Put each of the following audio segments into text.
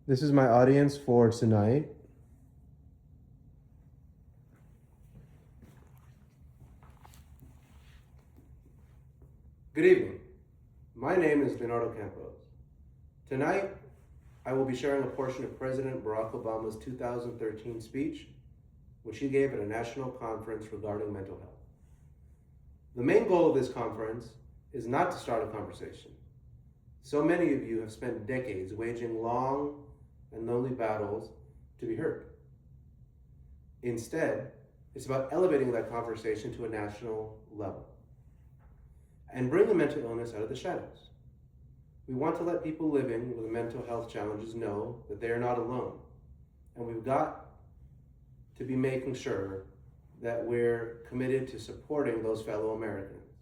This is my audience for tonight. Good evening. My name is Leonardo Campos. Tonight, I will be sharing a portion of President Barack Obama's 2013 speech, which he gave at a national conference regarding mental health. The main goal of this conference is not to start a conversation. So many of you have spent decades waging long and lonely battles to be heard. Instead, it's about elevating that conversation to a national level and bringing mental illness out of the shadows. We want to let people living with mental health challenges know that they are not alone. And we've got to be making sure that we're committed to supporting those fellow Americans.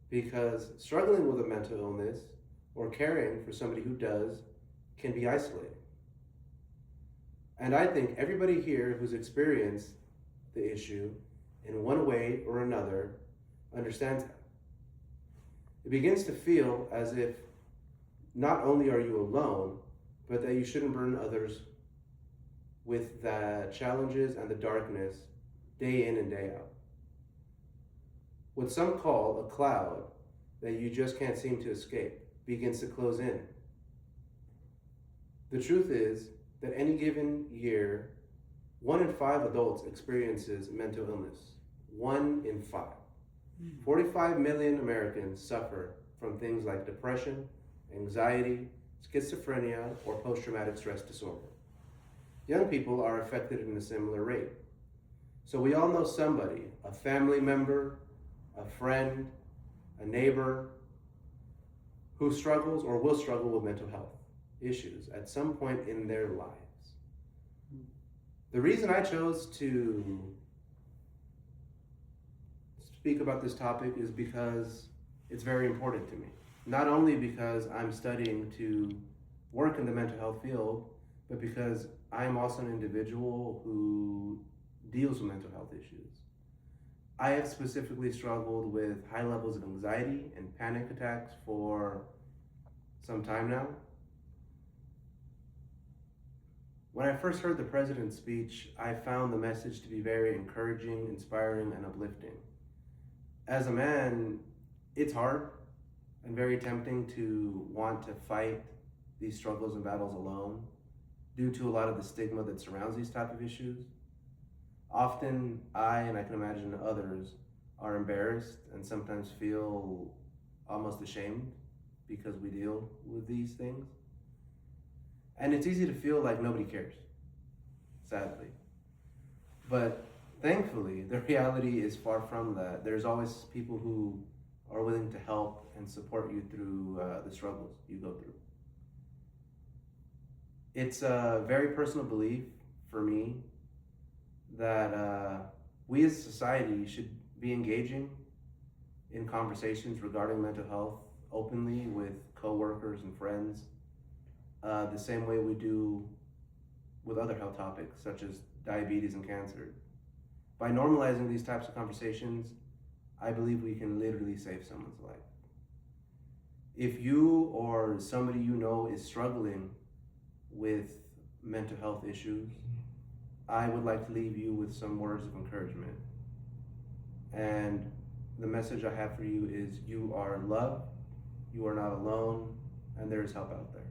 Because struggling with a mental illness or caring for somebody who does can be isolating. And I think everybody here who's experienced the issue in one way or another understands that. It begins to feel as if not only are you alone, but that you shouldn't burden others with the challenges and the darkness day in and day out. What some call a cloud that you just can't seem to escape begins to close in. The truth is that any given year, 1 in 5 adults experiences mental illness. 1 in 5. 45 million Americans suffer from things like depression, anxiety, schizophrenia, or post-traumatic stress disorder. Young people are affected in a similar rate. So we all know somebody, a family member, a friend, a neighbor, who struggles or will struggle with mental health issues at some point in their lives. The reason I chose to speak about this topic is because it's very important to me. Not only because I'm studying to work in the mental health field, but because I am also an individual who deals with mental health issues. I have specifically struggled with high levels of anxiety and panic attacks for some time now. When I first heard the president's speech, I found the message to be very encouraging, inspiring, and uplifting. As a man, it's hard and very tempting to want to fight these struggles and battles alone due to a lot of the stigma that surrounds these type of issues. Often and I can imagine others, are embarrassed and sometimes feel almost ashamed because we deal with these things. And it's easy to feel like nobody cares, sadly. But thankfully, the reality is far from that. There's always people who are willing to help and support you through the struggles you go through. It's a very personal belief for me that we as a society should be engaging in conversations regarding mental health openly with coworkers and friends, the same way we do with other health topics such as diabetes and cancer. By normalizing these types of conversations, I believe we can literally save someone's life. If you or somebody you know is struggling with mental health issues, I would like to leave you with some words of encouragement. And the message I have for you is you are loved, you are not alone, and there is help out there.